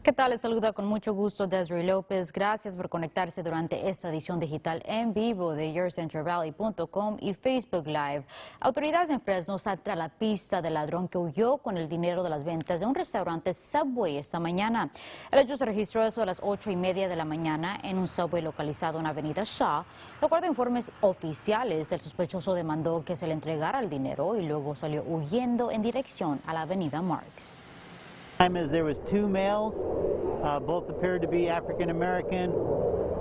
¿Qué tal? Les saluda con mucho gusto Desiree López. Gracias por conectarse durante esta edición digital en vivo de yourcentralvalley.com y Facebook Live. Autoridades en Fresno saltan a la pista del ladrón que huyó con el dinero de las ventas de un restaurante Subway esta mañana. El hecho se registró eso a las 8:30 de la mañana en un Subway localizado en la avenida Shaw. De acuerdo a informes oficiales, el sospechoso demandó que se le entregara el dinero y luego salió huyendo en dirección a la avenida Marks. There was two males, both appeared to be African American.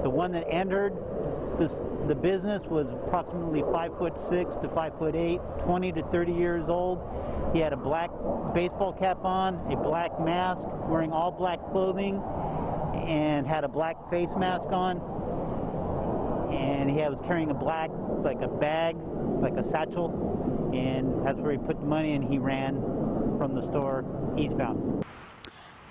The one that entered the business was approximately 5'6" to 5'8", 20 to 30 years old. He had a black baseball cap on, a black mask, wearing all black clothing, and had a black face mask on. And he was carrying a black, like a bag, like a satchel, and that's where he put the money, and he ran from the store eastbound.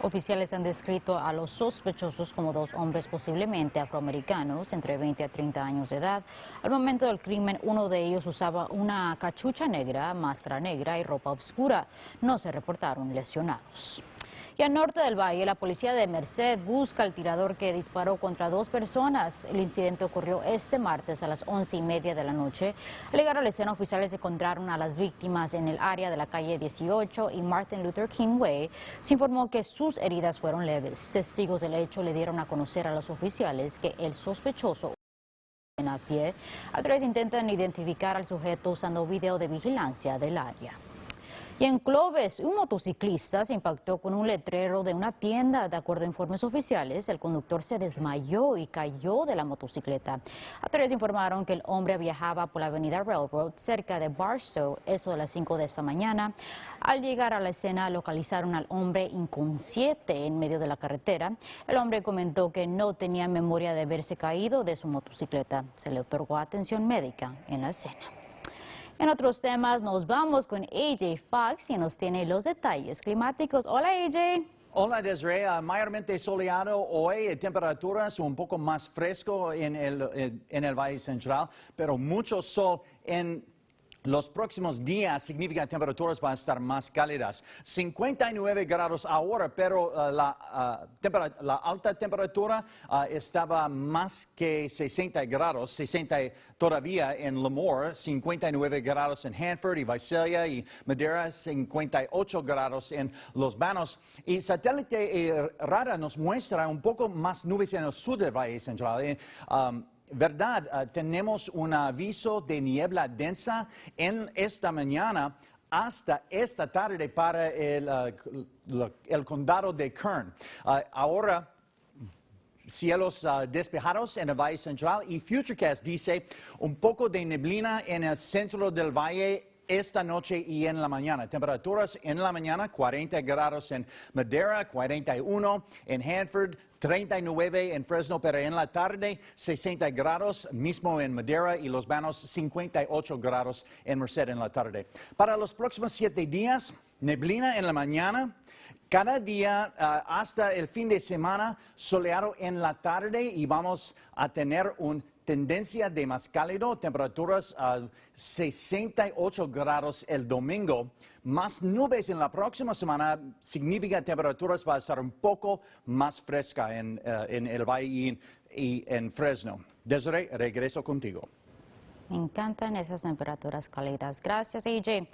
Oficiales han descrito a los sospechosos como dos hombres posiblemente afroamericanos, entre 20 a 30 años de edad. Al momento del crimen, uno de ellos usaba una cachucha negra, máscara negra y ropa oscura. No se reportaron lesionados. Y al norte del valle, la policía de Merced busca al tirador que disparó contra dos personas. El incidente ocurrió este martes a las 11:30 de la noche. Al llegar a la escena, oficiales encontraron a las víctimas en el área de la calle 18 y Martin Luther King Way. Se informó que sus heridas fueron leves. Testigos del hecho le dieron a conocer a los oficiales que el sospechoso a pie. Autoridades intentan identificar al sujeto usando video de vigilancia del área. Y en Clovis, un motociclista se impactó con un letrero de una tienda. De acuerdo a informes oficiales, el conductor se desmayó y cayó de la motocicleta. Autoridades informaron que el hombre viajaba por la avenida Railroad cerca de Barstow, eso de las 5 de esta mañana. Al llegar a la escena, localizaron al hombre inconsciente en medio de la carretera. El hombre comentó que no tenía memoria de haberse caído de su motocicleta. Se le otorgó atención médica en la escena. En otros temas nos vamos con AJ Fox y nos tiene los detalles climáticos. Hola AJ. Hola Desiree, mayormente soleado hoy, temperaturas un poco más fresco en el Valle Central, pero mucho sol en los próximos días. Significa que temperaturas van a estar más cálidas. 59 grados ahora, pero la alta temperatura estaba más que 60 grados, 60 todavía en Lemoore, 59 grados en Hanford y Visalia y Madera, 58 grados en Los Banos. Y satélite radar nos muestra un poco más nubes en el sur del Valle Central. ¿Verdad? Tenemos un aviso de niebla densa en esta mañana hasta esta tarde para el condado de Kern. Ahora, cielos despejados en el Valle Central y Futurecast dice un poco de neblina en el centro del valle esta noche y en la mañana. Temperaturas en la mañana 40 grados en Madera, 41 en Hanford, 39 en Fresno, pero en la tarde 60 grados, mismo en Madera y Los Banos, 58 grados en Merced en la tarde. Para los próximos 7 días, neblina en la mañana, cada día hasta el fin de semana, soleado en la tarde y vamos a tener una tendencia de más cálido, temperaturas a 68 grados el domingo. Más nubes en la próxima semana significa temperaturas va a estar un poco más fresca en el valle y en Fresno. Desiree, regreso contigo. Me encantan esas temperaturas cálidas. Gracias, AJ.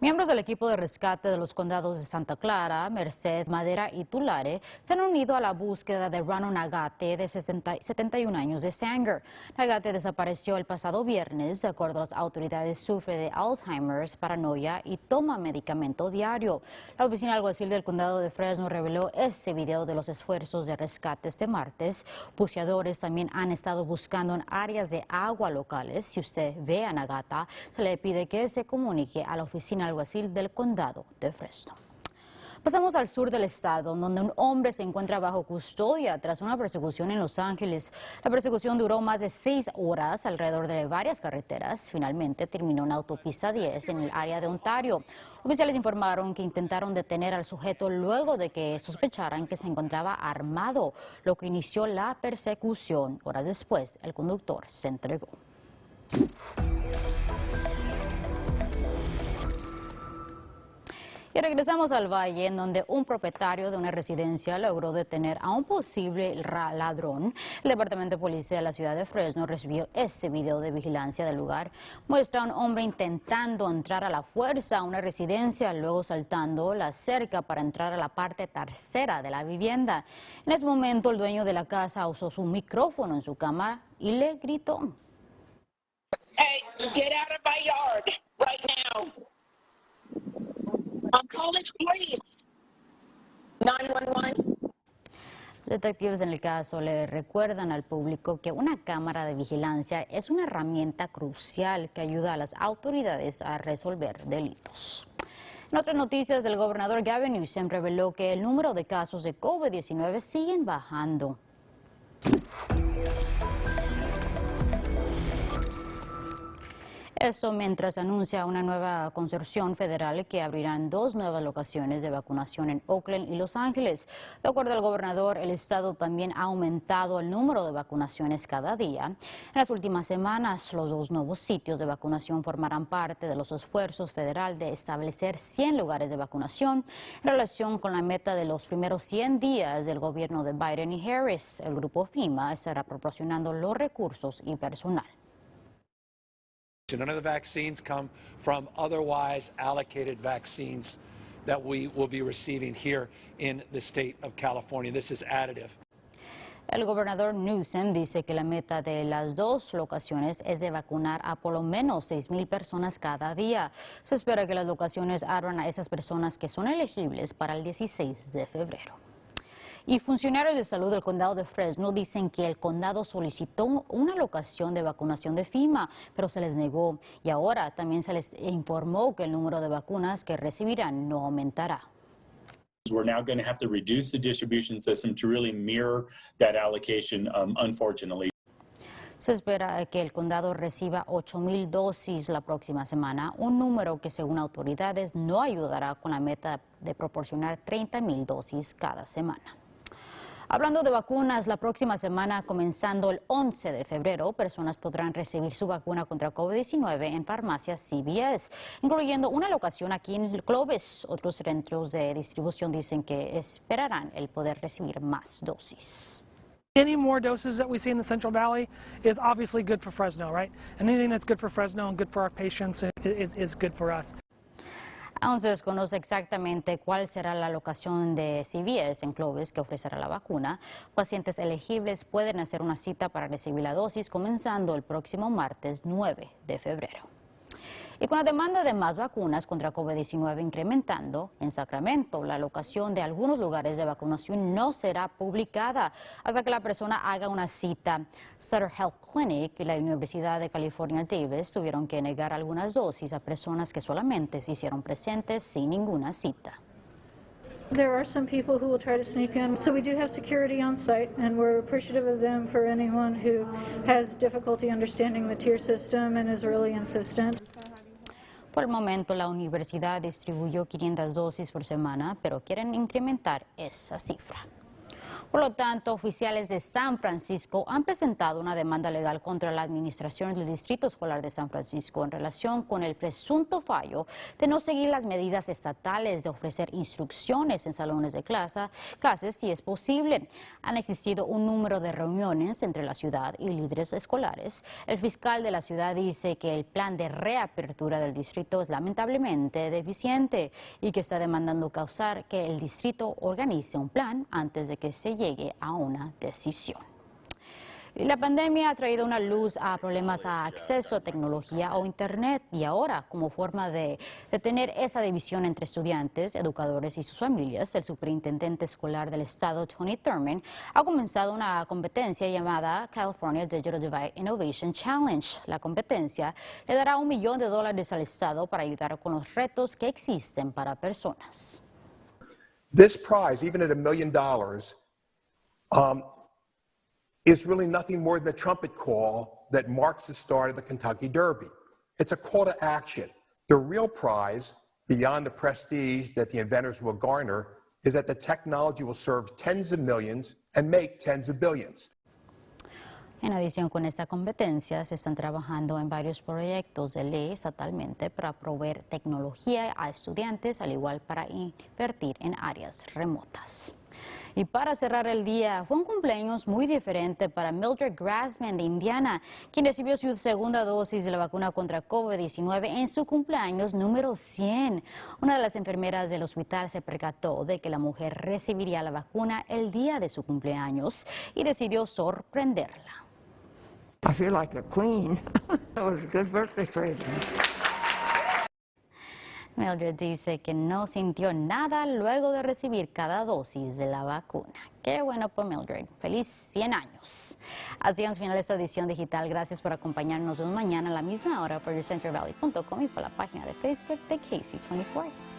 Miembros del equipo de rescate de los condados de Santa Clara, Merced, Madera y Tulare se han unido a la búsqueda de Rano Nagate, de 71 años, de Sanger. Nagate desapareció el pasado viernes. De acuerdo a las autoridades, sufre de Alzheimer's, paranoia y toma medicamento diario. La oficina alguacil del condado de Fresno reveló este video de los esfuerzos de rescate este martes. Buceadores también han estado buscando en áreas de agua locales. Si usted ve a Nagata, se le pide que se comunique a la oficina alguacil del condado de Fresno. Pasamos al sur del estado, donde un hombre se encuentra bajo custodia tras una persecución en Los Ángeles. La persecución duró más de 6 horas alrededor de varias carreteras. Finalmente terminó en la autopista 10 en el área de Ontario. Oficiales informaron que intentaron detener al sujeto luego de que sospecharan que se encontraba armado, lo que inició la persecución. Horas después, el conductor se entregó. Y regresamos al Valle, en donde un propietario de una residencia logró detener a un posible ladrón. El Departamento de Policía de la ciudad de Fresno recibió ese video de vigilancia del lugar. Muestra a un hombre intentando entrar a la fuerza a una residencia, luego saltando la cerca para entrar a la parte trasera de la vivienda. En ese momento, el dueño de la casa usó su micrófono en su cámara y le gritó: "Hey, get out of my yard right now. I'm calling police. 911. Detectives en el caso le recuerdan al público que una cámara de vigilancia es una herramienta crucial que ayuda a las autoridades a resolver delitos. En otras noticias, el gobernador Gavin Newsom reveló que el número de casos de COVID-19 siguen bajando. Eso mientras anuncia una nueva concesión federal que abrirán 2 nuevas locaciones de vacunación en Oakland y Los Ángeles. De acuerdo al gobernador, el estado también ha aumentado el número de vacunaciones cada día. En las últimas semanas, los 2 nuevos sitios de vacunación formarán parte de los esfuerzos federales de establecer 100 lugares de vacunación en relación con la meta de los primeros 100 días del gobierno de Biden y Harris. El grupo FEMA estará proporcionando los recursos y personal. None of the vaccines come from otherwise allocated vaccines that we will be receiving here in the state of California. This is additive. El gobernador Newsom dice que la meta de las 2 locaciones es de vacunar a por lo menos 6,000 personas cada día. Se espera que las locaciones abran a esas personas que son elegibles para el 16 de febrero. Y funcionarios de salud del condado de Fresno dicen que el condado solicitó una locación de vacunación de FEMA, pero se les negó. Y ahora también se les informó que el número de vacunas que recibirán no aumentará. We're now going to have to reduce the distribution system to really mirror that allocation, unfortunately. Se espera que el condado reciba 8,000 dosis la próxima semana, un número que según autoridades no ayudará con la meta de proporcionar 30,000 dosis cada semana. Hablando de vacunas, la próxima semana, comenzando el 11 de febrero, personas podrán recibir su vacuna contra COVID-19 en farmacias CVS, incluyendo una locación aquí en Clovis. Otros centros de distribución dicen que esperarán el poder recibir más dosis. Any more doses that we see in the Central Valley is obviously good for Fresno, right? And anything that's good for Fresno and good for our patients is good for us. Aún se desconoce exactamente cuál será la locación de CVS en Clovis que ofrecerá la vacuna. Pacientes elegibles pueden hacer una cita para recibir la dosis comenzando el próximo martes 9 de febrero. Y con la demanda de más vacunas contra COVID-19 incrementando, en Sacramento, la locación de algunos lugares de vacunación no será publicada hasta que la persona haga una cita. Sutter Health Clinic y la Universidad de California Davis tuvieron que negar algunas dosis a personas que solamente se hicieron presentes sin ninguna cita. There are some people who will try to sneak in, so we do have security on site, and we're appreciative of them for anyone who has difficulty understanding the tier system and is really insistent. Por el momento, la universidad distribuyó 500 dosis por semana, pero quieren incrementar esa cifra. Por lo tanto, oficiales de San Francisco han presentado una demanda legal contra la administración del Distrito Escolar de San Francisco en relación con el presunto fallo de no seguir las medidas estatales de ofrecer instrucciones en salones de clases si es posible. Han existido un número de reuniones entre la ciudad y líderes escolares. El fiscal de la ciudad dice que el plan de reapertura del distrito es lamentablemente deficiente y que está demandando causar que el distrito organice un plan antes de que se llegue a una decisión. Y la pandemia ha traído una luz a problemas a acceso a tecnología o internet y ahora, como forma de detener esa división entre estudiantes, educadores y sus familias, el superintendente escolar del estado, Tony Thurman, ha comenzado una competencia llamada California Digital Divide Innovation Challenge. La competencia le dará $1 millón al estado para ayudar con los retos que existen para personas. This prize, even at $1 million, is really nothing more than the trumpet call that marks the start of the Kentucky Derby. It's a call to action. The real prize, beyond the prestige that the inventors will garner, is that the technology will serve tens of millions and make tens of billions. En adición con esta competencia, se están trabajando en varios proyectos de ley estatalmente para proveer tecnología a estudiantes, al igual para invertir en áreas remotas. Y para cerrar el día, fue un cumpleaños muy diferente para Mildred Grassman de Indiana, quien recibió su segunda dosis de la vacuna contra COVID-19 en su cumpleaños número 100. Una de las enfermeras del hospital se percató de que la mujer recibiría la vacuna el día de su cumpleaños y decidió sorprenderla. I feel like a queen. It was a good birthday present. Mildred dice que no sintió nada luego de recibir cada dosis de la vacuna. Qué bueno por Mildred. Feliz 100 años. Así vamos a final esta edición digital. Gracias por acompañarnos mañana a la misma hora por yourcentralvalley.com y por la página de Facebook de KC24.